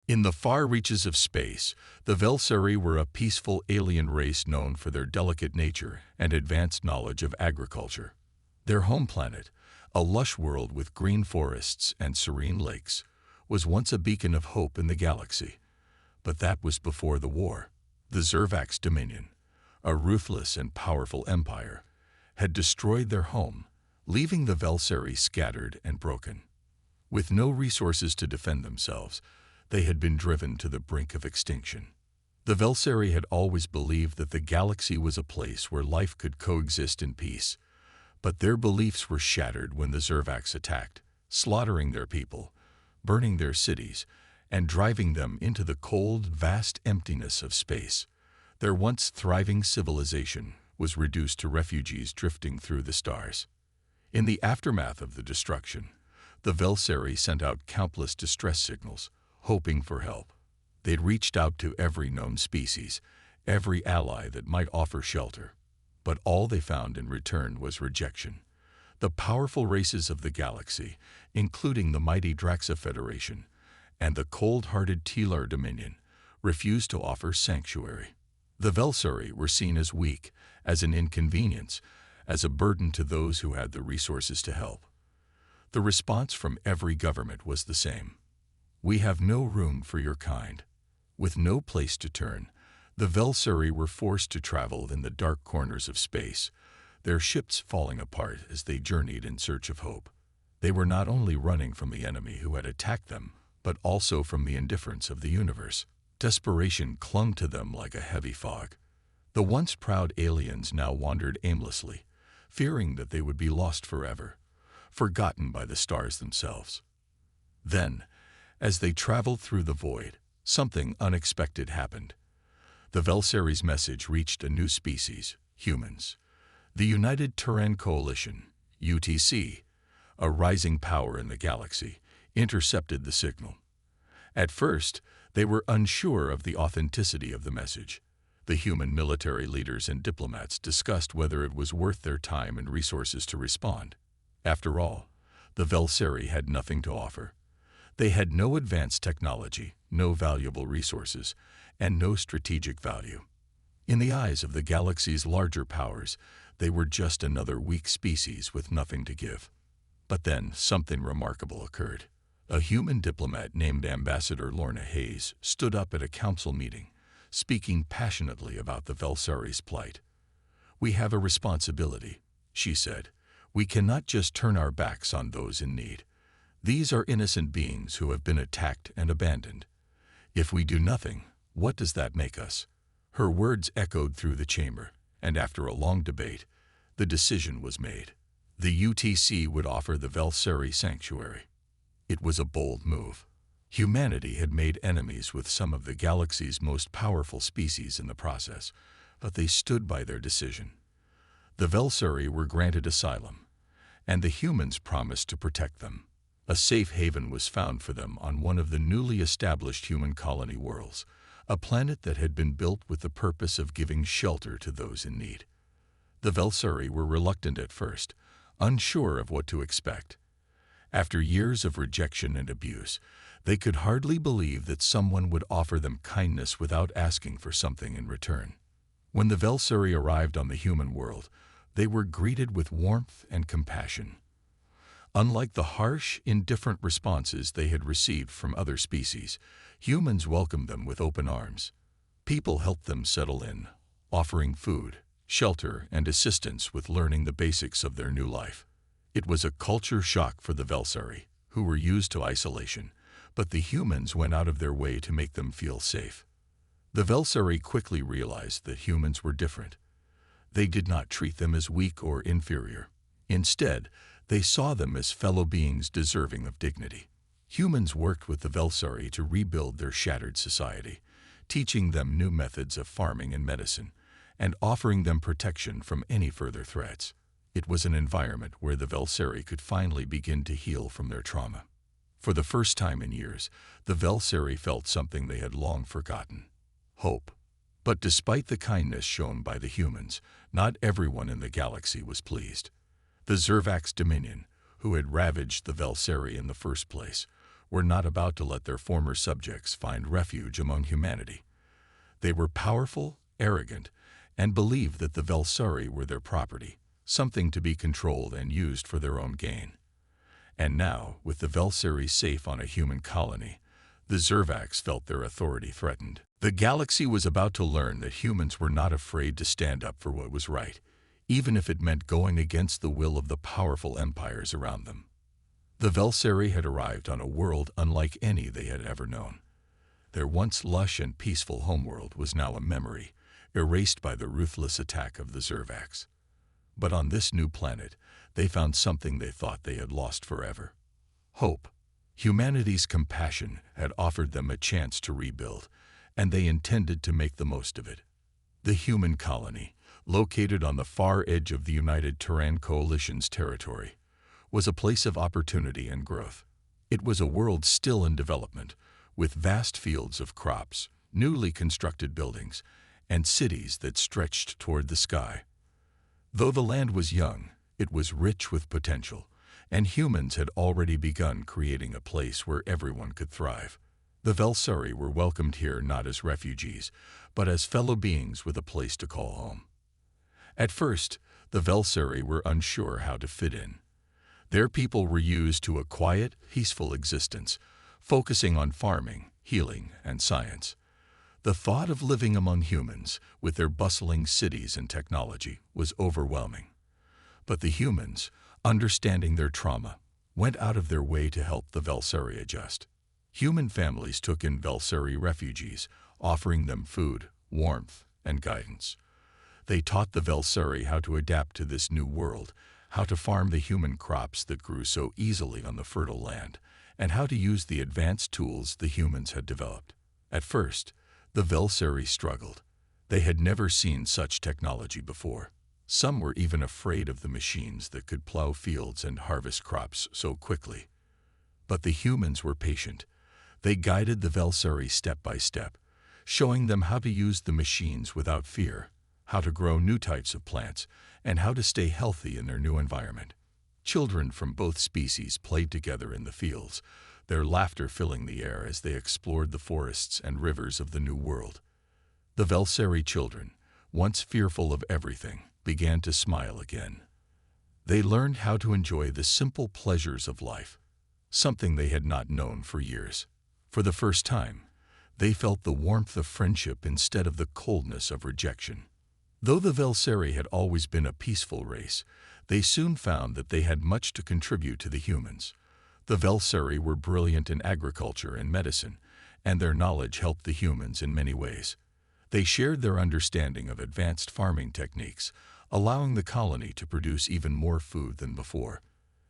In the far reaches of space, the Veleri were a peaceful alien race known for their delicate nature and advanced knowledge of agriculture. Their home planet, a lush world with green forests and serene lakes, was once a beacon of hope in the galaxy. But that was before the war. The Zerva Dominion, a ruthless and powerful empire, had destroyed their home, leaving the Veleri scattered and broken. With no resources to defend themselves, they had been driven to the brink of extinction. The Veleri had always believed that the galaxy was a place where life could coexist in peace, but their beliefs were shattered when the Zervax attacked, slaughtering their people, burning their cities, and driving them into the cold, vast emptiness of space. Their once thriving civilization was reduced to refugees drifting through the stars. In the aftermath of the destruction, the Veleri sent out countless distress signals, hoping for help. They'd reached out to every known species, every ally that might offer shelter. But all they found in return was rejection. The powerful races of the galaxy, including the mighty Draxa Federation and the cold-hearted Zerva Dominion, refused to offer sanctuary. The Veleri were seen as weak, as an inconvenience, as a burden to those who had the resources to help. The response from every government was the same. We have no room for your kind. With no place to turn, the Veleri were forced to travel in the dark corners of space, their ships falling apart as they journeyed in search of hope. They were not only running from the enemy who had attacked them, but also from the indifference of the universe. Desperation clung to them like a heavy fog. The once proud aliens now wandered aimlessly, fearing that they would be lost forever, forgotten by the stars themselves. Then, as they traveled through the void, something unexpected happened. The Veleri's message reached a new species, humans. The United Terran Coalition, UTC, a rising power in the galaxy, intercepted the signal. At first, they were unsure of the authenticity of the message. The human military leaders and diplomats discussed whether it was worth their time and resources to respond. After all, the Veleri had nothing to offer. They had no advanced technology, no valuable resources, and no strategic value. In the eyes of the galaxy's larger powers, they were just another weak species with nothing to give. But then something remarkable occurred. A human diplomat named Ambassador Lorna Hayes stood up at a council meeting, speaking passionately about the Veleri's plight. "We have a responsibility," she said. "We cannot just turn our backs on those in need. These are innocent beings who have been attacked and abandoned. If we do nothing, what does that make us?" Her words echoed through the chamber, and after a long debate, the decision was made. The UTC would offer the Veleri sanctuary. It was a bold move. Humanity had made enemies with some of the galaxy's most powerful species in the process, but they stood by their decision. The Veleri were granted asylum, and the humans promised to protect them. A safe haven was found for them on one of the newly established human colony worlds, a planet that had been built with the purpose of giving shelter to those in need. The Veleri were reluctant at first, unsure of what to expect. After years of rejection and abuse, they could hardly believe that someone would offer them kindness without asking for something in return. When the Veleri arrived on the human world, they were greeted with warmth and compassion. Unlike the harsh, indifferent responses they had received from other species, humans welcomed them with open arms. People helped them settle in, offering food, shelter, and assistance with learning the basics of their new life. It was a culture shock for the Veleri, who were used to isolation, but the humans went out of their way to make them feel safe. The Veleri quickly realized that humans were different. They did not treat them as weak or inferior. Instead, they saw them as fellow beings deserving of dignity. Humans worked with the Veleri to rebuild their shattered society, teaching them new methods of farming and medicine, and offering them protection from any further threats. It was an environment where the Veleri could finally begin to heal from their trauma. For the first time in years, the Veleri felt something they had long forgotten: hope. But despite the kindness shown by the humans, not everyone in the galaxy was pleased. The Zerva Dominion, who had ravaged the Veleri in the first place, were not about to let their former subjects find refuge among humanity. They were powerful, arrogant, and believed that the Veleri were their property, something to be controlled and used for their own gain. And now, with the Veleri safe on a human colony, the Zervax felt their authority threatened. The galaxy was about to learn that humans were not afraid to stand up for what was right, even if it meant going against the will of the powerful empires around them. The Veleri had arrived on a world unlike any they had ever known. Their once lush and peaceful homeworld was now a memory, erased by the ruthless attack of the Zervax. But on this new planet, they found something they thought they had lost forever: hope. Humanity's compassion had offered them a chance to rebuild, and they intended to make the most of it. The human colony, located on the far edge of the United Terran Coalition's territory, was a place of opportunity and growth. It was a world still in development, with vast fields of crops, newly constructed buildings, and cities that stretched toward the sky. Though the land was young, it was rich with potential, and humans had already begun creating a place where everyone could thrive. The Veleri were welcomed here not as refugees, but as fellow beings with a place to call home. At first, the Veleri were unsure how to fit in. Their people were used to a quiet, peaceful existence, focusing on farming, healing, and science. The thought of living among humans, with their bustling cities and technology, was overwhelming. But the humans, understanding their trauma, went out of their way to help the Veleri adjust. Human families took in Veleri refugees, offering them food, warmth, and guidance. They taught the Veleri how to adapt to this new world, how to farm the human crops that grew so easily on the fertile land, and how to use the advanced tools the humans had developed. At first, the Veleri struggled. They had never seen such technology before. Some were even afraid of the machines that could plow fields and harvest crops so quickly. But the humans were patient. They guided the Veleri step by step, showing them how to use the machines without fear, how to grow new types of plants, and how to stay healthy in their new environment. Children from both species played together in the fields, their laughter filling the air as they explored the forests and rivers of the new world. The Veleri children, once fearful of everything, began to smile again. They learned how to enjoy the simple pleasures of life, something they had not known for years. For the first time, they felt the warmth of friendship instead of the coldness of rejection. Though the Veleri had always been a peaceful race, they soon found that they had much to contribute to the humans. The Veleri were brilliant in agriculture and medicine, and their knowledge helped the humans in many ways. They shared their understanding of advanced farming techniques, allowing the colony to produce even more food than before.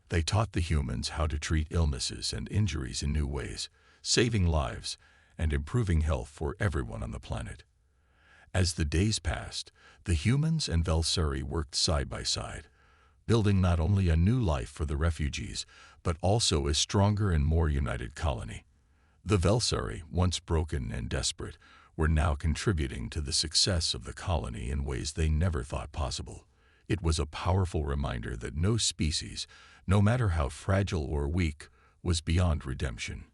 They taught the humans how to treat illnesses and injuries in new ways, saving lives and improving health for everyone on the planet. As the days passed, the humans and Veleri worked side by side, building not only a new life for the refugees, but also a stronger and more united colony. The Veleri, once broken and desperate, were now contributing to the success of the colony in ways they never thought possible. It was a powerful reminder that no species, no matter how fragile or weak, was beyond redemption.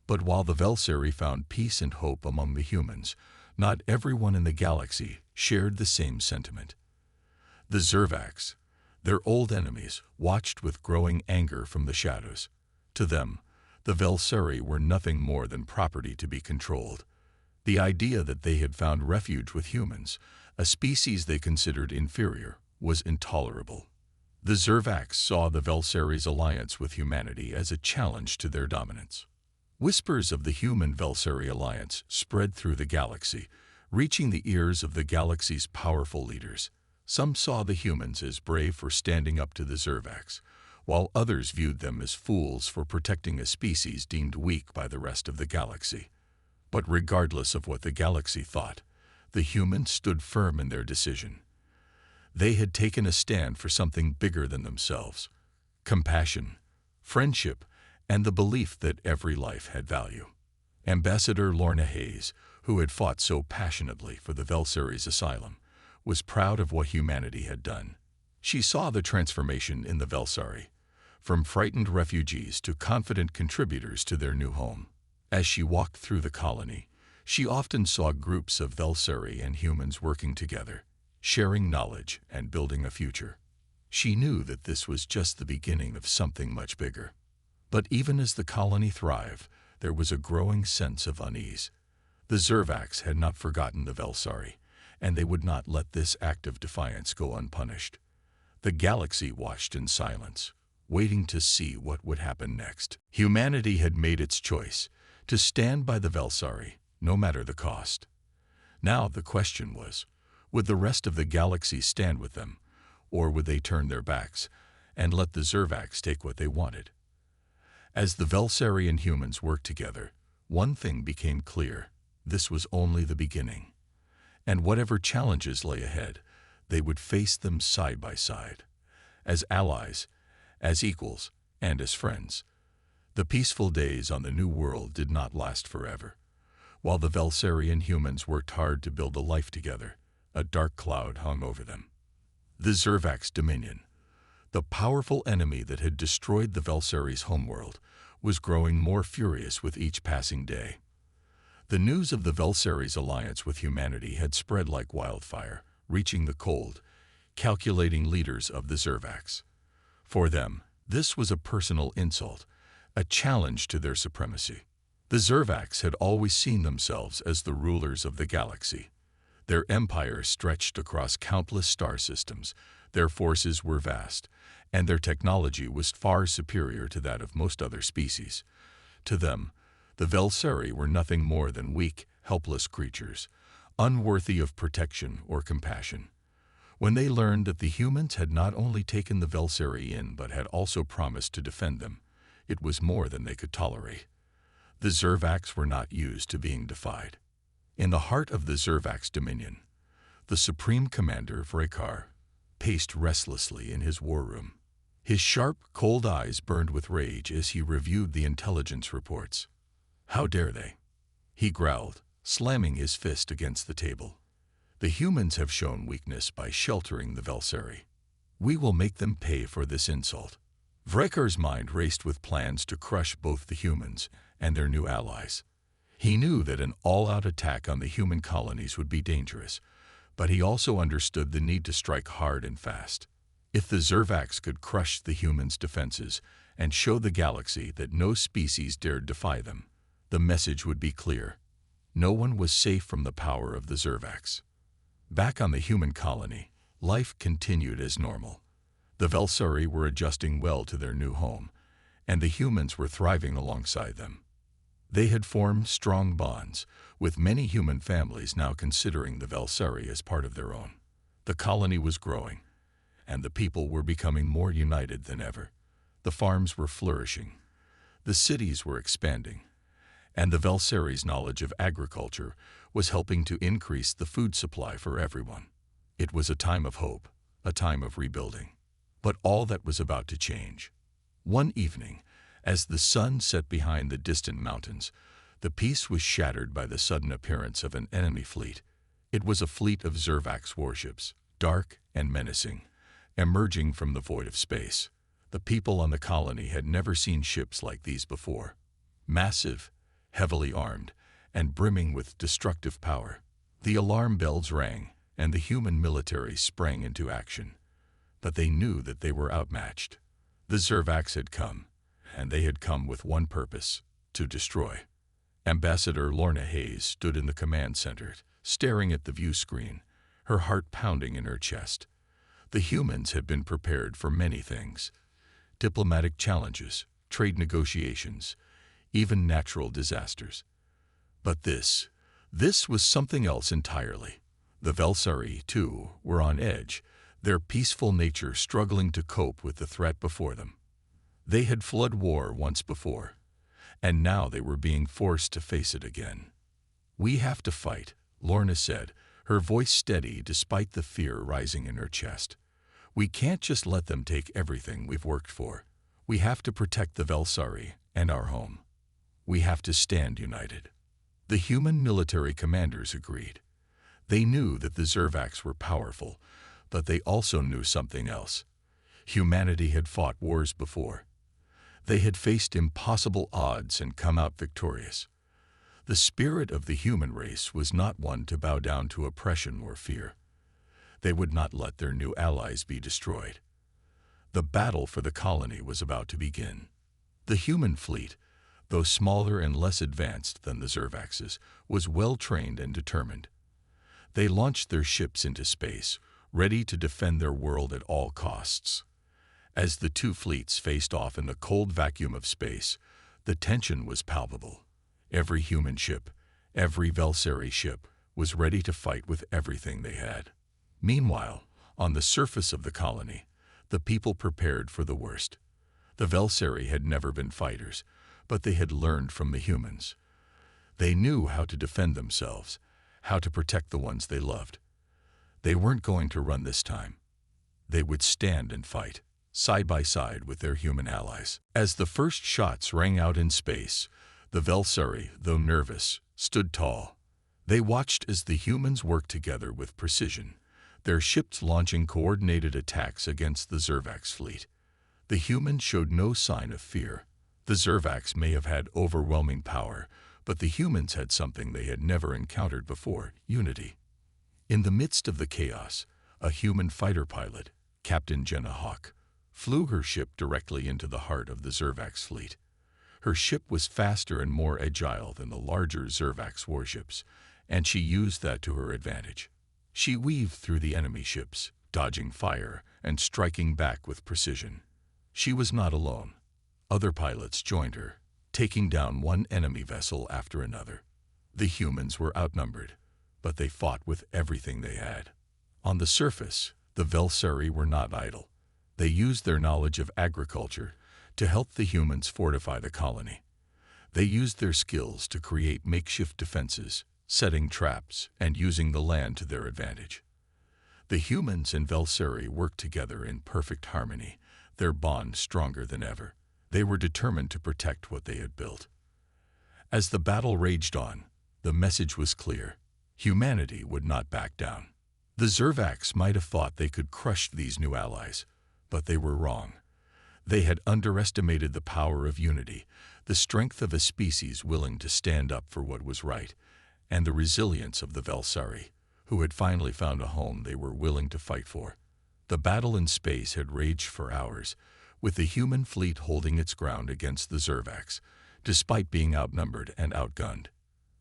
But while the Veleri found peace and hope among the humans, not everyone in the galaxy shared the same sentiment. The Zervax, their old enemies, watched with growing anger from the shadows. To them, the Veleri were nothing more than property to be controlled. The idea that they had found refuge with humans, a species they considered inferior, was intolerable. The Zervax saw the Veleri's alliance with humanity as a challenge to their dominance. Whispers of the human-Veleri alliance spread through the galaxy, reaching the ears of the galaxy's powerful leaders. Some saw the humans as brave for standing up to the Zervax, while others viewed them as fools for protecting a species deemed weak by the rest of the galaxy. But regardless of what the galaxy thought, the humans stood firm in their decision. They had taken a stand for something bigger than themselves: compassion, friendship, and the belief that every life had value. Ambassador Lorna Hayes, who had fought so passionately for the Veleri's asylum, was proud of what humanity had done. She saw the transformation in the Veleri. from frightened refugees to confident contributors to their new home. As she walked through the colony, she often saw groups of Veleri and humans working together, sharing knowledge and building a future. She knew that this was just the beginning of something much bigger. But even as the colony thrived, there was a growing sense of unease. The Zervax had not forgotten the Veleri, and they would not let this act of defiance go unpunished. The galaxy watched in silence, waiting to see what would happen next. Humanity had made its choice, to stand by the Veleri, no matter the cost. Now the question was, would the rest of the galaxy stand with them, or would they turn their backs and let the Zervax take what they wanted? As the Veleri and humans worked together, one thing became clear: this was only the beginning. And whatever challenges lay ahead, they would face them side by side, as allies, as equals, and as friends. The peaceful days on the New World did not last forever. While the Veleri and humans worked hard to build a life together, a dark cloud hung over them. The Zerva Dominion, the powerful enemy that had destroyed the Veleri's homeworld, was growing more furious with each passing day. The news of the Veleri's alliance with humanity had spread like wildfire, reaching the cold, calculating leaders of the Zervax. For them, this was a personal insult, a challenge to their supremacy. The Zervax had always seen themselves as the rulers of the galaxy. Their empire stretched across countless star systems, their forces were vast, and their technology was far superior to that of most other species. To them, the Veleri were nothing more than weak, helpless creatures, unworthy of protection or compassion. When they learned that the humans had not only taken the Veleri in but had also promised to defend them, it was more than they could tolerate. The Zervax were not used to being defied. In the heart of the Zervax Dominion, the Supreme Commander Veleri paced restlessly in his war room. His sharp, cold eyes burned with rage as he reviewed the intelligence reports. "How dare they?" he growled, slamming his fist against the table. "The humans have shown weakness by sheltering the Veleri. We will make them pay for this insult." Vrekir's mind raced with plans to crush both the humans and their new allies. He knew that an all-out attack on the human colonies would be dangerous, but he also understood the need to strike hard and fast. If the Zervax could crush the humans' defenses and show the galaxy that no species dared defy them, the message would be clear. No one was safe from the power of the Zervax. Back on the human colony, life continued as normal. The Veleri were adjusting well to their new home, and the humans were thriving alongside them. They had formed strong bonds, with many human families now considering the Veleri as part of their own. The colony was growing, and the people were becoming more united than ever. The farms were flourishing, the cities were expanding, and the Veleri's knowledge of agriculture was helping to increase the food supply for everyone. It was a time of hope, a time of rebuilding. But all that was about to change. One evening, as the sun set behind the distant mountains, the peace was shattered by the sudden appearance of an enemy fleet. It was a fleet of Zervax warships, dark and menacing, emerging from the void of space. The people on the colony had never seen ships like these before. Massive, heavily armed, and brimming with destructive power. The alarm bells rang, and the human military sprang into action. But they knew that they were outmatched. The Zervax had come, and they had come with one purpose: to destroy. Ambassador Lorna Hayes stood in the command center, staring at the view screen, her heart pounding in her chest. The humans had been prepared for many things: diplomatic challenges, trade negotiations, even natural disasters. But this was something else entirely. The Veleri, too, were on edge, their peaceful nature struggling to cope with the threat before them. They had fled war once before, and now they were being forced to face it again. "We have to fight," Lorna said, her voice steady despite the fear rising in her chest. "We can't just let them take everything we've worked for. We have to protect the Veleri and our home. We have to stand united." The human military commanders agreed. They knew that the Zervax were powerful, but they also knew something else. Humanity had fought wars before, They had faced impossible odds and come out victorious. The spirit of the human race was not one to bow down to oppression or fear. They would not let their new allies be destroyed. The battle for the colony was about to begin. The human fleet, though smaller and less advanced than the Zervax's, was well-trained and determined. They launched their ships into space, ready to defend their world at all costs. As the two fleets faced off in the cold vacuum of space, the tension was palpable. Every human ship, every Veleri ship, was ready to fight with everything they had. Meanwhile, on the surface of the colony, the people prepared for the worst. The Veleri had never been fighters, but they had learned from the humans. They knew how to defend themselves, how to protect the ones they loved. They weren't going to run this time. They would stand and fight, side by side with their human allies. As the first shots rang out in space, the Veleri, though nervous, stood tall. They watched as the humans worked together with precision, their ships launching coordinated attacks against the Zervax fleet. The humans showed no sign of fear. The Zervax may have had overwhelming power, but the humans had something they had never encountered before: unity. In the midst of the chaos, a human fighter pilot, Captain Jenna Hawk, flew her ship directly into the heart of the Zervax fleet. Her ship was faster and more agile than the larger Zervax warships, and she used that to her advantage. She weaved through the enemy ships, dodging fire and striking back with precision. She was not alone. Other pilots joined her, taking down one enemy vessel after another. The humans were outnumbered, but they fought with everything they had. On the surface, the Veleri were not idle. They used their knowledge of agriculture to help the humans fortify the colony. They used their skills to create makeshift defenses, setting traps and using the land to their advantage. The humans and Veleri worked together in perfect harmony, their bond stronger than ever. They were determined to protect what they had built. As the battle raged on, the message was clear: humanity would not back down. The Zervax might have thought they could crush these new allies, but they were wrong. They had underestimated the power of unity, the strength of a species willing to stand up for what was right, and the resilience of the Veleri, who had finally found a home they were willing to fight for. The battle in space had raged for hours, with the human fleet holding its ground against the Zervax, despite being outnumbered and outgunned.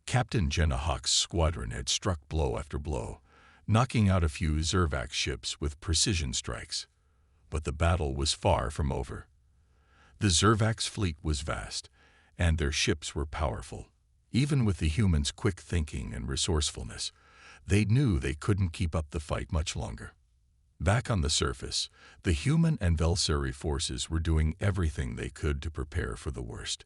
Captain Jenna Hawk's squadron had struck blow after blow, knocking out a few Zervax ships with precision strikes. But the battle was far from over. The Zervax fleet was vast, and their ships were powerful. Even with the humans' quick thinking and resourcefulness, they knew they couldn't keep up the fight much longer. Back on the surface, the human and Veleri forces were doing everything they could to prepare for the worst.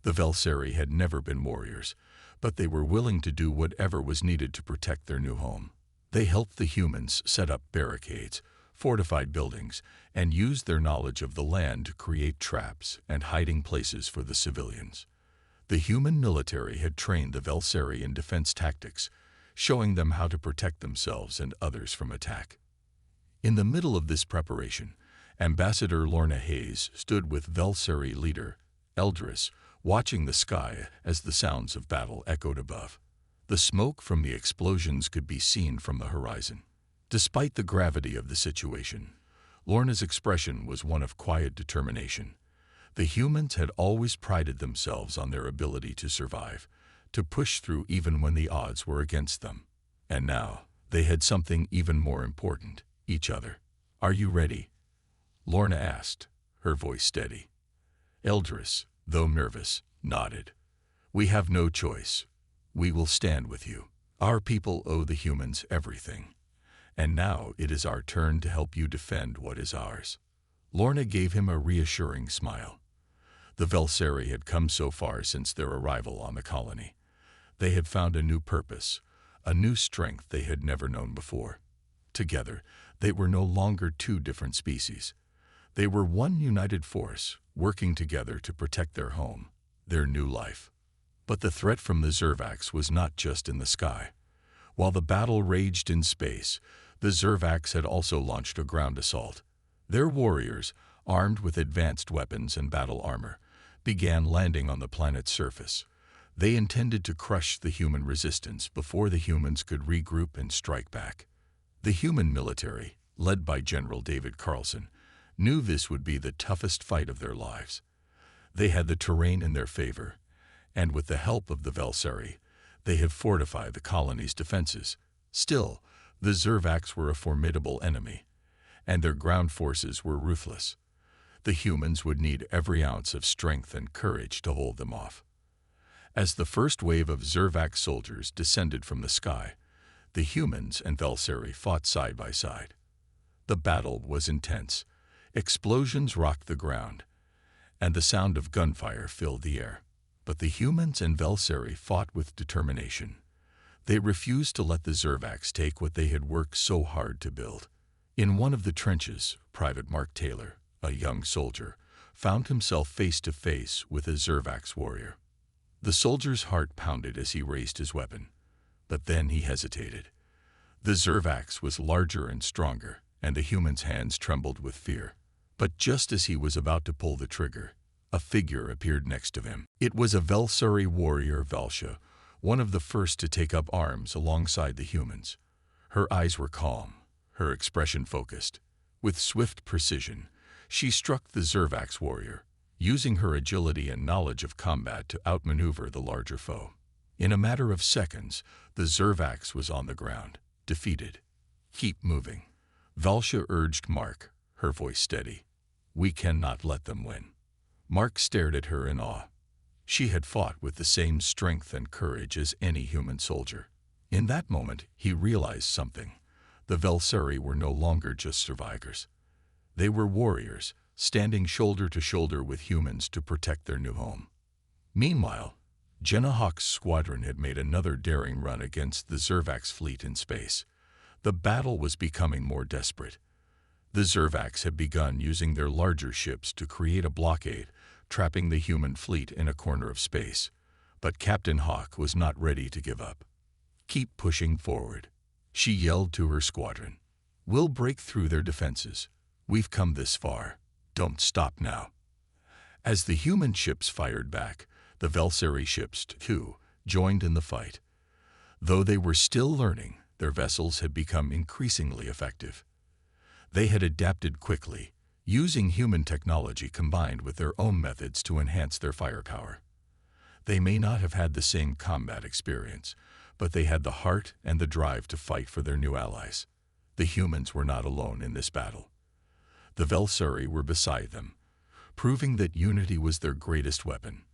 The Veleri had never been warriors, but they were willing to do whatever was needed to protect their new home. They helped the humans set up barricades, fortified buildings, and used their knowledge of the land to create traps and hiding places for the civilians. The human military had trained the Veleri in defense tactics, showing them how to protect themselves and others from attack. In the middle of this preparation, Ambassador Lorna Hayes stood with Veleri leader Eldris, watching the sky as the sounds of battle echoed above. The smoke from the explosions could be seen from the horizon. Despite the gravity of the situation, Lorna's expression was one of quiet determination. The humans had always prided themselves on their ability to survive, to push through even when the odds were against them. And now, they had something even more important: each other. "Are you ready?" Lorna asked, her voice steady. Eldris, though nervous, nodded. "We have no choice. We will stand with you. Our people owe the humans everything. And now it is our turn to help you defend what is ours." Lorna gave him a reassuring smile. The Veleri had come so far since their arrival on the colony. They had found a new purpose, a new strength they had never known before. Together, they were no longer two different species. They were one united force, working together to protect their home, their new life. But the threat from the Zervax was not just in the sky. While the battle raged in space, the Zervax had also launched a ground assault. Their warriors, armed with advanced weapons and battle armor, began landing on the planet's surface. They intended to crush the human resistance before the humans could regroup and strike back. The human military, led by General David Carlson, knew this would be the toughest fight of their lives. They had the terrain in their favor, and with the help of the Veleri, they had fortified the colony's defenses. Still, the Zervax were a formidable enemy, and their ground forces were ruthless. The humans would need every ounce of strength and courage to hold them off. As the first wave of Zervax soldiers descended from the sky, the humans and Veleri fought side by side. The battle was intense. Explosions rocked the ground, and the sound of gunfire filled the air. But the humans and Veleri fought with determination. They refused to let the Zervax take what they had worked so hard to build. In one of the trenches, Private Mark Taylor, a young soldier, found himself face to face with a Zervax warrior. The soldier's heart pounded as he raised his weapon, but then he hesitated. The Zervax was larger and stronger, and the human's hands trembled with fear. But just as he was about to pull the trigger, a figure appeared next to him. It was a Veleri warrior, Valsha, one of the first to take up arms alongside the humans. Her eyes were calm, her expression focused. With swift precision, she struck the Zervax warrior, using her agility and knowledge of combat to outmaneuver the larger foe. In a matter of seconds, the Zervax was on the ground, defeated. "Keep moving," Valsha urged Mark, her voice steady. "We cannot let them win." Mark stared at her in awe. She had fought with the same strength and courage as any human soldier. In that moment, he realized something. The Veleri were no longer just survivors. They were warriors, standing shoulder to shoulder with humans to protect their new home. Meanwhile, Jenna Hawk's squadron had made another daring run against the Zervax fleet in space. The battle was becoming more desperate. The Zervax had begun using their larger ships to create a blockade, trapping the human fleet in a corner of space. But Captain Hawk was not ready to give up. "Keep pushing forward," she yelled to her squadron. "We'll break through their defenses. We've come this far. Don't stop now." As the human ships fired back, the Veleri ships, too, joined in the fight. Though they were still learning, their vessels had become increasingly effective. They had adapted quickly, using human technology combined with their own methods to enhance their firepower. They may not have had the same combat experience, but they had the heart and the drive to fight for their new allies. The humans were not alone in this battle. The Veleri were beside them, proving that unity was their greatest weapon.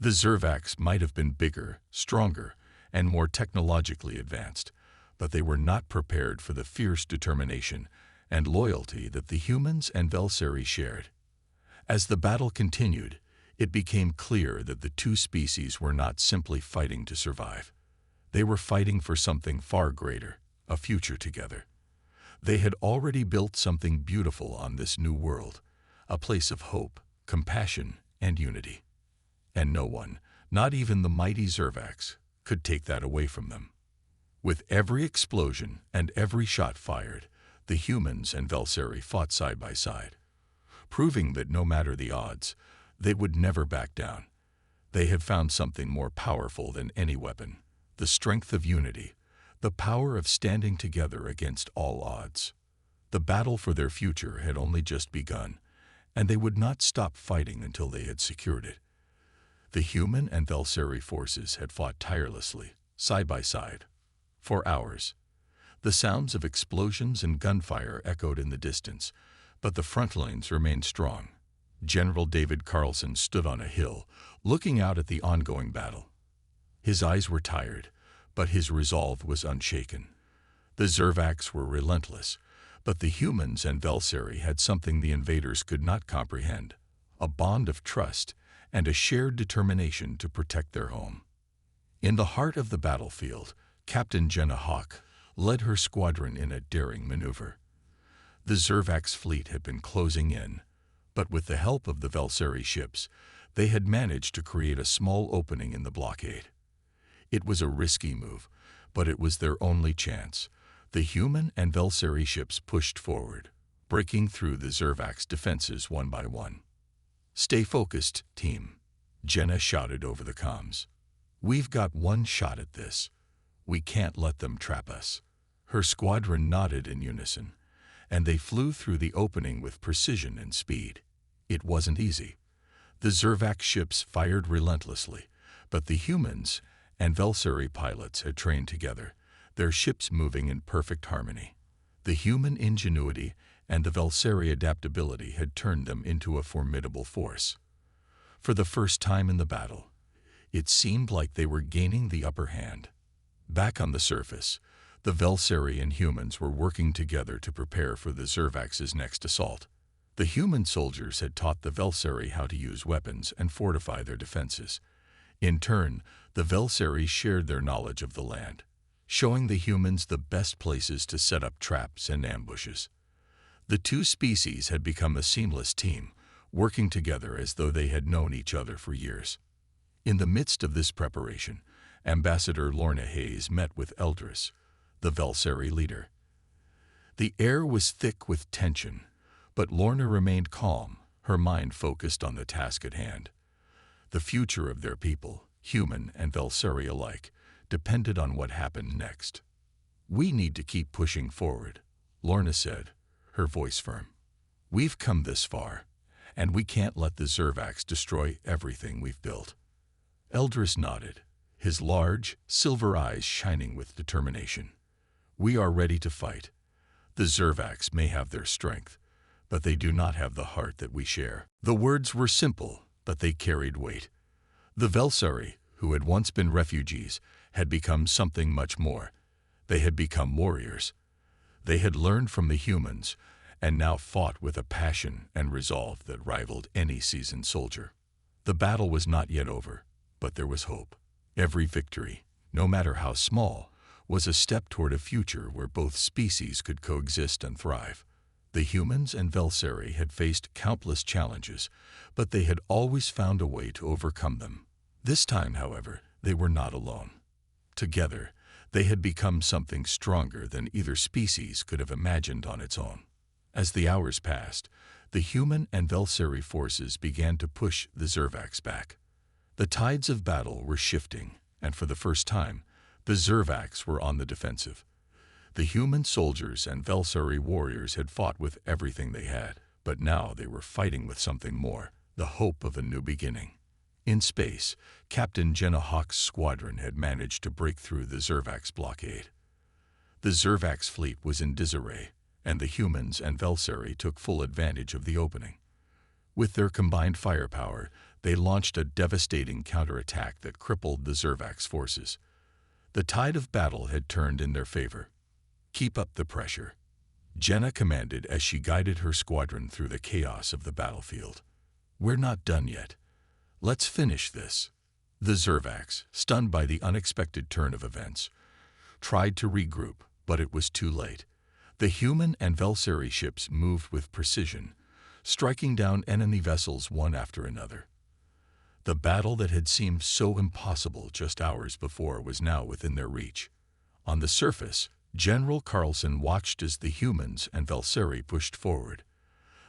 The Zervax might have been bigger, stronger, and more technologically advanced, but they were not prepared for the fierce determination and loyalty that the humans and Veleri shared. As the battle continued, it became clear that the two species were not simply fighting to survive. They were fighting for something far greater, a future together. They had already built something beautiful on this new world, a place of hope, compassion, and unity. And no one, not even the mighty Zervax, could take that away from them. With every explosion and every shot fired, the humans and Veleri fought side by side, proving that no matter the odds, they would never back down. They had found something more powerful than any weapon, the strength of unity, the power of standing together against all odds. The battle for their future had only just begun, and they would not stop fighting until they had secured it. The human and Veleri forces had fought tirelessly, side by side, for hours. The sounds of explosions and gunfire echoed in the distance, but the front lines remained strong. General David Carlson stood on a hill, looking out at the ongoing battle. His eyes were tired, but his resolve was unshaken. The Zervax were relentless, but the humans and Veleri had something the invaders could not comprehend, a bond of trust and a shared determination to protect their home. In the heart of the battlefield, Captain Jenna Hawk led her squadron in a daring maneuver. The Zervax fleet had been closing in, but with the help of the Veleri ships, they had managed to create a small opening in the blockade. It was a risky move, but it was their only chance. The human and Veleri ships pushed forward, breaking through the Zervak's defenses one by one. "Stay focused, team," Jenna shouted over the comms. "We've got one shot at this. We can't let them trap us." Her squadron nodded in unison, and they flew through the opening with precision and speed. It wasn't easy. The Zervak ships fired relentlessly, but the humans and Veleri pilots had trained together, their ships moving in perfect harmony. The human ingenuity and the Veleri adaptability had turned them into a formidable force. For the first time in the battle, it seemed like they were gaining the upper hand. Back on the surface, the Veleri and humans were working together to prepare for the Zervak's next assault. The human soldiers had taught the Veleri how to use weapons and fortify their defenses. In turn, the Veleri shared their knowledge of the land, showing the humans the best places to set up traps and ambushes. The two species had become a seamless team, working together as though they had known each other for years. In the midst of this preparation, Ambassador Lorna Hayes met with Eldris, the Veleri leader. The air was thick with tension, but Lorna remained calm, her mind focused on the task at hand. The future of their people, human and Veleri alike, depended on what happened next. "We need to keep pushing forward," Lorna said, her voice firm. "We've come this far, and we can't let the Zervaks destroy everything we've built." Eldris nodded, his large, silver eyes shining with determination. "We are ready to fight. The Zervaks may have their strength, but they do not have the heart that we share." The words were simple, but they carried weight. The Veleri, who had once been refugees, had become something much more. They had become warriors. They had learned from the humans, and now fought with a passion and resolve that rivaled any seasoned soldier. The battle was not yet over, but there was hope. Every victory, no matter how small, was a step toward a future where both species could coexist and thrive. The humans and Veleri had faced countless challenges, but they had always found a way to overcome them. This time, however, they were not alone. Together, they had become something stronger than either species could have imagined on its own. As the hours passed, the human and Veleri forces began to push the Zervaks back. The tides of battle were shifting, and for the first time, the Zervaks were on the defensive. The human soldiers and Veleri warriors had fought with everything they had, but now they were fighting with something more, the hope of a new beginning. In space, Captain Jenna Hawk's squadron had managed to break through the Zervak's blockade. The Zervak's fleet was in disarray, and the humans and Veleri took full advantage of the opening. With their combined firepower, they launched a devastating counterattack that crippled the Zervak's forces. The tide of battle had turned in their favor. "Keep up the pressure," Jenna commanded as she guided her squadron through the chaos of the battlefield. "We're not done yet. Let's finish this." The Zervaks, stunned by the unexpected turn of events, tried to regroup, but it was too late. The human and Veleri ships moved with precision, striking down enemy vessels one after another. The battle that had seemed so impossible just hours before was now within their reach. On the surface, General Carlson watched as the humans and Veleri pushed forward.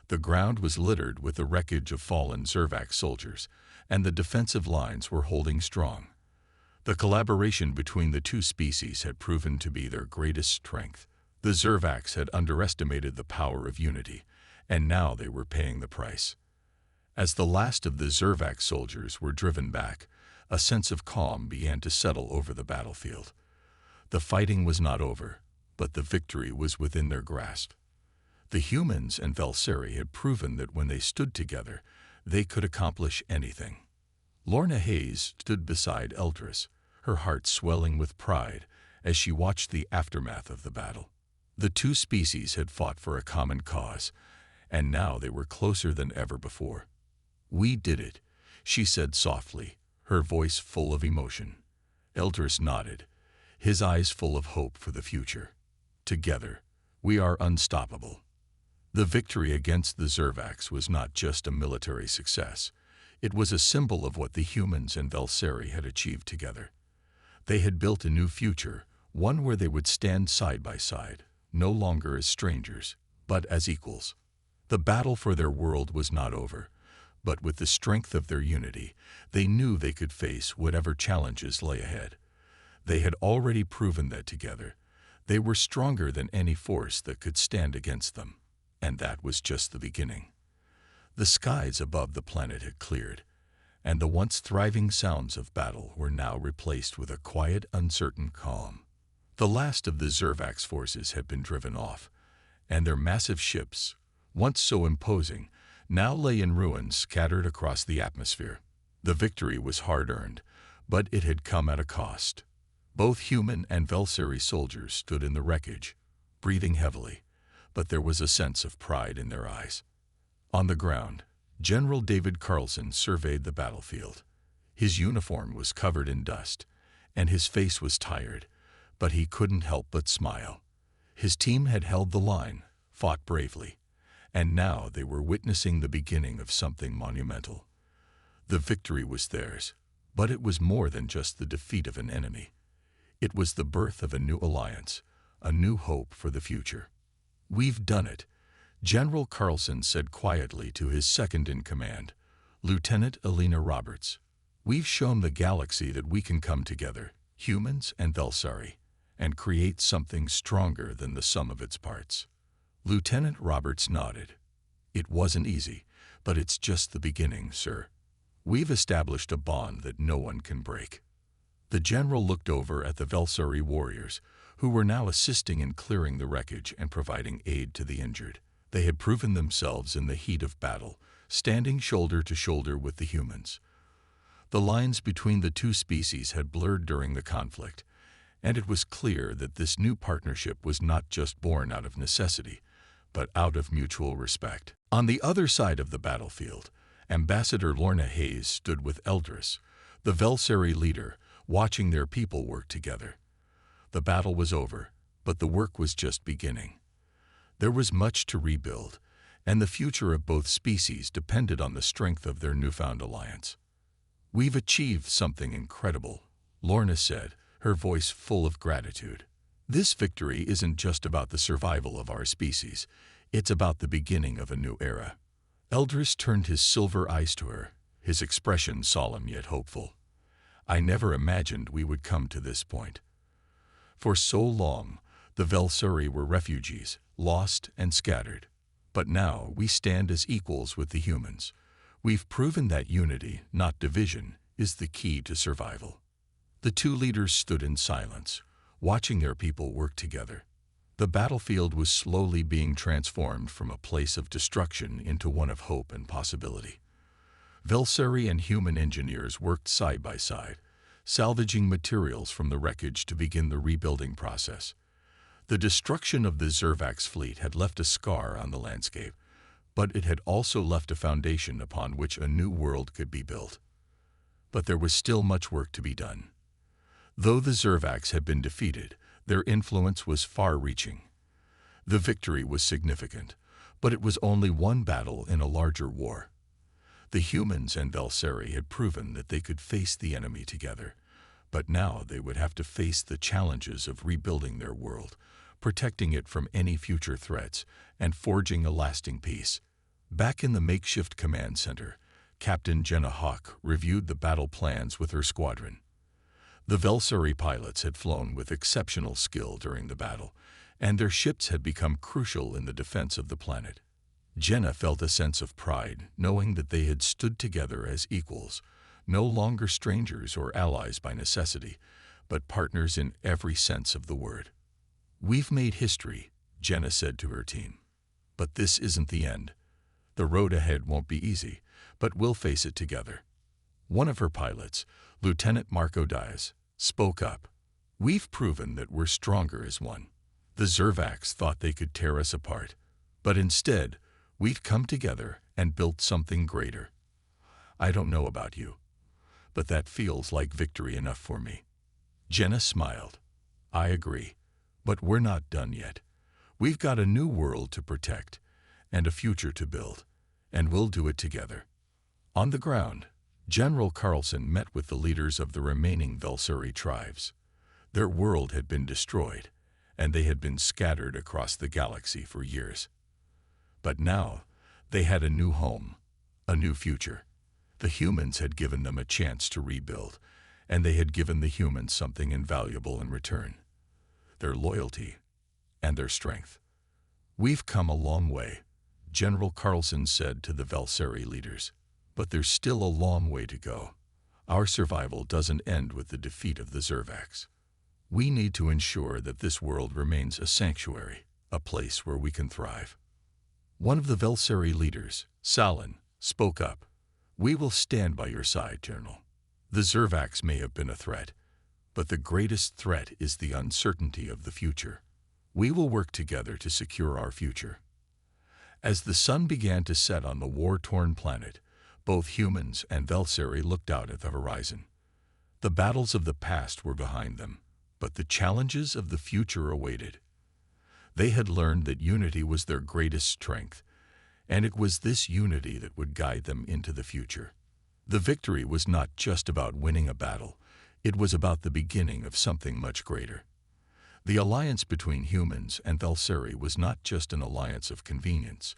The ground was littered with the wreckage of fallen Zervak soldiers, and the defensive lines were holding strong. The collaboration between the two species had proven to be their greatest strength. The Zervaks had underestimated the power of unity, and now they were paying the price. As the last of the Zervak soldiers were driven back, a sense of calm began to settle over the battlefield. The fighting was not over, but the victory was within their grasp. The humans and Veleri had proven that when they stood together, they could accomplish anything. Lorna Hayes stood beside Eldris, her heart swelling with pride as she watched the aftermath of the battle. The two species had fought for a common cause, and now they were closer than ever before. "We did it," she said softly, her voice full of emotion. Eldris nodded, his eyes full of hope for the future. "Together, we are unstoppable." The victory against the Zervaks was not just a military success. It was a symbol of what the humans and Veleri had achieved together. They had built a new future, one where they would stand side by side, no longer as strangers, but as equals. The battle for their world was not over, but with the strength of their unity, they knew they could face whatever challenges lay ahead. They had already proven that together, they were stronger than any force that could stand against them, and that was just the beginning. The skies above the planet had cleared, and the once thriving sounds of battle were now replaced with a quiet, uncertain calm. The last of the Zervax forces had been driven off, and their massive ships, once so imposing, now lay in ruins scattered across the atmosphere. The victory was hard-earned, but it had come at a cost. Both human and Veleri soldiers stood in the wreckage, breathing heavily, but there was a sense of pride in their eyes. On the ground, General David Carlson surveyed the battlefield. His uniform was covered in dust, and his face was tired, but he couldn't help but smile. His team had held the line, fought bravely, and now they were witnessing the beginning of something monumental. The victory was theirs, but it was more than just the defeat of an enemy. It was the birth of a new alliance, a new hope for the future. "We've done it," General Carlson said quietly to his second-in-command, Lieutenant Elena Roberts. "We've shown the galaxy that we can come together, humans and Veleri, and create something stronger than the sum of its parts." Lieutenant Roberts nodded. "It wasn't easy, but it's just the beginning, sir. We've established a bond that no one can break." The general looked over at the Veleri warriors, who were now assisting in clearing the wreckage and providing aid to the injured. They had proven themselves in the heat of battle, standing shoulder to shoulder with the humans. The lines between the two species had blurred during the conflict, and it was clear that this new partnership was not just born out of necessity, but out of mutual respect. On the other side of the battlefield, Ambassador Lorna Hayes stood with Eldris, the Veleri leader, watching their people work together. The battle was over, but the work was just beginning. There was much to rebuild, and the future of both species depended on the strength of their newfound alliance. "We've achieved something incredible," Lorna said, her voice full of gratitude. "This victory isn't just about the survival of our species, it's about the beginning of a new era." Eldris turned his silver eyes to her, his expression solemn yet hopeful. "I never imagined we would come to this point. For so long, the Veleri were refugees, lost and scattered. But now we stand as equals with the humans. We've proven that unity, not division, is the key to survival." The two leaders stood in silence, watching their people work together. The battlefield was slowly being transformed from a place of destruction into one of hope and possibility. Veleri and human engineers worked side by side, salvaging materials from the wreckage to begin the rebuilding process. The destruction of the Zervax fleet had left a scar on the landscape, but it had also left a foundation upon which a new world could be built. But there was still much work to be done. Though the Zervax had been defeated, their influence was far-reaching. The victory was significant, but it was only one battle in a larger war. The humans and Veleri had proven that they could face the enemy together, but now they would have to face the challenges of rebuilding their world, protecting it from any future threats, and forging a lasting peace. Back in the makeshift command center, Captain Jenna Hawk reviewed the battle plans with her squadron. The Veleri pilots had flown with exceptional skill during the battle, and their ships had become crucial in the defense of the planet. Jenna felt a sense of pride, knowing that they had stood together as equals, no longer strangers or allies by necessity, but partners in every sense of the word. "We've made history," Jenna said to her team. "But this isn't the end. The road ahead won't be easy, but we'll face it together." One of her pilots, Lieutenant Marco Diaz, spoke up. "We've proven that we're stronger as one. The Zervax thought they could tear us apart, but instead, we've come together and built something greater. I don't know about you, but that feels like victory enough for me." Jenna smiled. "I agree, but we're not done yet. We've got a new world to protect and a future to build, and we'll do it together." On the ground, General Carlson met with the leaders of the remaining Veleri tribes. Their world had been destroyed, and they had been scattered across the galaxy for years. But now, they had a new home, a new future. The humans had given them a chance to rebuild, and they had given the humans something invaluable in return: their loyalty and their strength. "We've come a long way," General Carlson said to the Veleri leaders. "But there's still a long way to go. Our survival doesn't end with the defeat of the Zervax. We need to ensure that this world remains a sanctuary, a place where we can thrive." One of the Veleri leaders, Salin, spoke up. "We will stand by your side, General. The Zervax may have been a threat, but the greatest threat is the uncertainty of the future. We will work together to secure our future." As the sun began to set on the war-torn planet, both humans and Veleri looked out at the horizon. The battles of the past were behind them, but the challenges of the future awaited. They had learned that unity was their greatest strength, and it was this unity that would guide them into the future. The victory was not just about winning a battle, it was about the beginning of something much greater. The alliance between humans and Veleri was not just an alliance of convenience,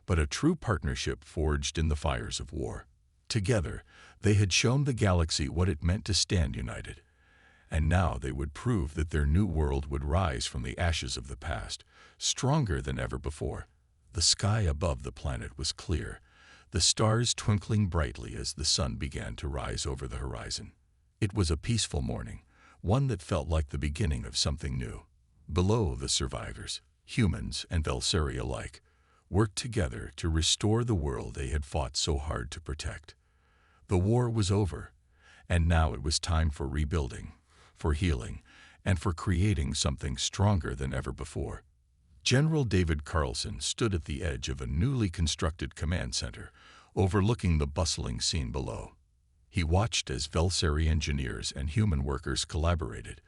but a true partnership forged in the fires of war. Together, they had shown the galaxy what it meant to stand united. And now they would prove that their new world would rise from the ashes of the past, stronger than ever before. The sky above the planet was clear, the stars twinkling brightly as the sun began to rise over the horizon. It was a peaceful morning, one that felt like the beginning of something new. Below, the survivors, humans and Veleri alike, worked together to restore the world they had fought so hard to protect. The war was over, and now it was time for rebuilding, for healing, and for creating something stronger than ever before. General David Carlson stood at the edge of a newly constructed command center, overlooking the bustling scene below. He watched as Veleri engineers and human workers collaborated,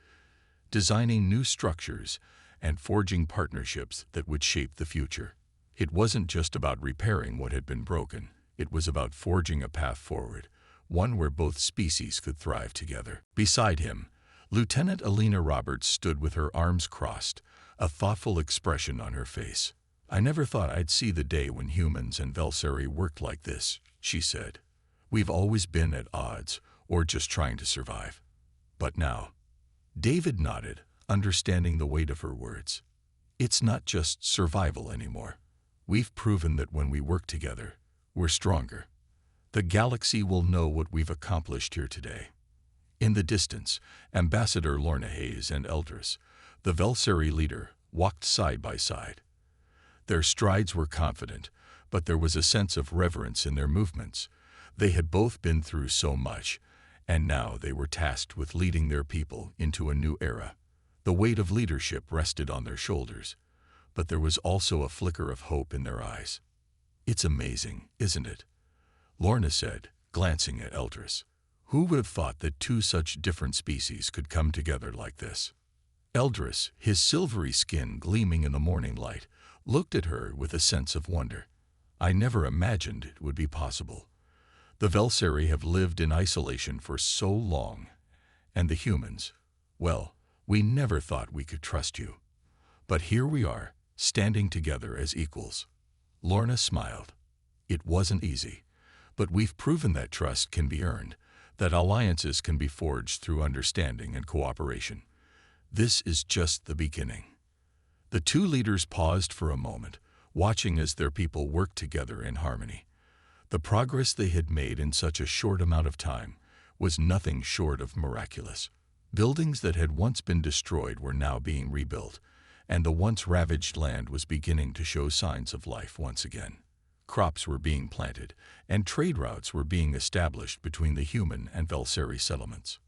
designing new structures and forging partnerships that would shape the future. It wasn't just about repairing what had been broken, it was about forging a path forward, one where both species could thrive together. Beside him, Lieutenant Alina Roberts stood with her arms crossed, a thoughtful expression on her face. "I never thought I'd see the day when humans and Veleri worked like this," she said. "We've always been at odds, or just trying to survive. But now—" David nodded, understanding the weight of her words. "It's not just survival anymore. We've proven that when we work together, we're stronger. The galaxy will know what we've accomplished here today." In the distance, Ambassador Lorna Hayes and Eldris, the Veleri leader, walked side by side. Their strides were confident, but there was a sense of reverence in their movements. They had both been through so much, and now they were tasked with leading their people into a new era. The weight of leadership rested on their shoulders, but there was also a flicker of hope in their eyes. "It's amazing, isn't it?" Lorna said, glancing at Eldris. "Who would have thought that two such different species could come together like this?" Eldris, his silvery skin gleaming in the morning light, looked at her with a sense of wonder. "I never imagined it would be possible. The Veleri have lived in isolation for so long, and the humans, well, we never thought we could trust you. But here we are, standing together as equals." Lorna smiled. "It wasn't easy, but we've proven that trust can be earned, that alliances can be forged through understanding and cooperation. This is just the beginning." The two leaders paused for a moment, watching as their people worked together in harmony. The progress they had made in such a short amount of time was nothing short of miraculous. Buildings that had once been destroyed were now being rebuilt, and the once ravaged land was beginning to show signs of life once again. Crops were being planted, and trade routes were being established between the human and Veleri settlements.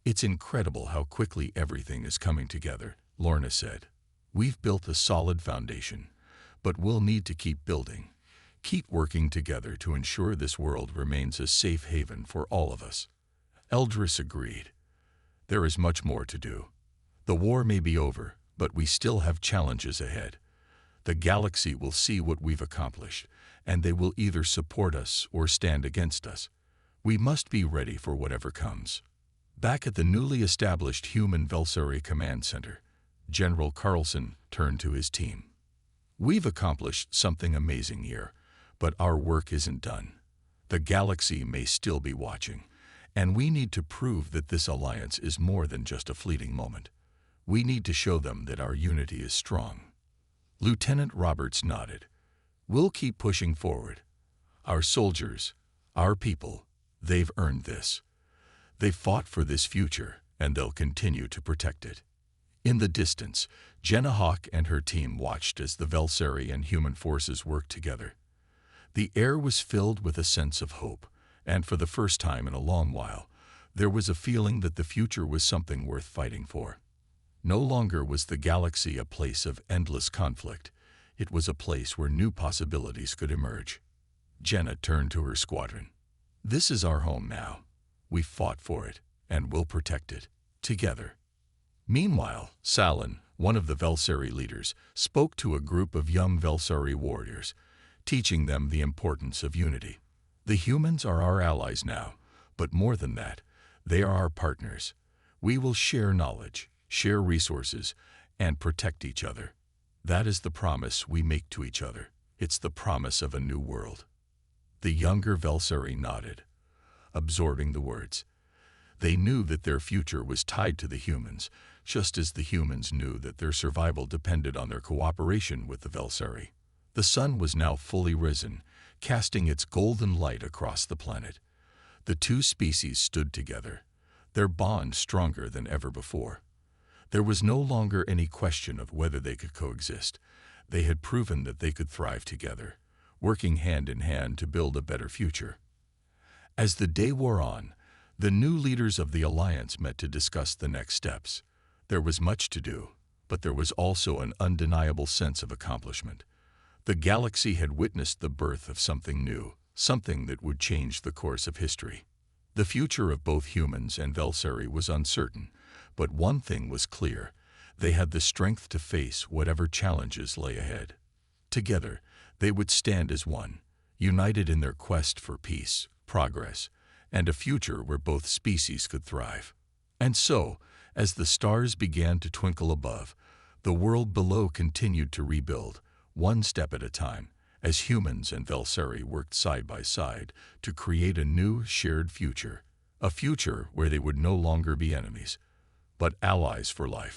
"It's incredible how quickly everything is coming together," Lorna said. "We've built a solid foundation, but we'll need to keep building, keep working together to ensure this world remains a safe haven for all of us." Eldris agreed. "There is much more to do. The war may be over, but we still have challenges ahead. The galaxy will see what we've accomplished, and they will either support us or stand against us. We must be ready for whatever comes." Back at the newly established human Veleri command center, General Carlson turned to his team. We've accomplished something amazing here, but our work isn't done. The galaxy may still be watching, and we need to prove that this alliance is more than just a fleeting moment. We need to show them that our unity is strong. Lieutenant Roberts nodded. We'll keep pushing forward. Our soldiers, our people, they've earned this. They fought for this future, and they'll continue to protect it. In the distance, Jenna Hawk and her team watched as the Veleri and human forces worked together. The air was filled with a sense of hope, and for the first time in a long while, there was a feeling that the future was something worth fighting for. No longer was the galaxy a place of endless conflict. It was a place where new possibilities could emerge. Jenna turned to her squadron. This is our home now. We fought for it, and we'll protect it, together. Meanwhile, Salin, one of the Veleri leaders, spoke to a group of young Veleri warriors, teaching them the importance of unity. The humans are our allies now, but more than that, they are our partners. We will share knowledge, share resources, and protect each other. That is the promise we make to each other. It's the promise of a new world. The younger Veleri nodded, absorbing the words. They knew that their future was tied to the humans, just as the humans knew that their survival depended on their cooperation with the Veleri. The sun was now fully risen, casting its golden light across the planet. The two species stood together, their bond stronger than ever before. There was no longer any question of whether they could coexist. They had proven that they could thrive together, working hand in hand to build a better future. As the day wore on, the new leaders of the Alliance met to discuss the next steps. There was much to do, but there was also an undeniable sense of accomplishment. The galaxy had witnessed the birth of something new, something that would change the course of history. The future of both humans and Veleri was uncertain, but one thing was clear: they had the strength to face whatever challenges lay ahead. Together, they would stand as one, united in their quest for peace, progress, and a future where both species could thrive. And so, as the stars began to twinkle above, the world below continued to rebuild, one step at a time, as humans and Veleri worked side by side to create a new, shared future, a future where they would no longer be enemies, but allies for life.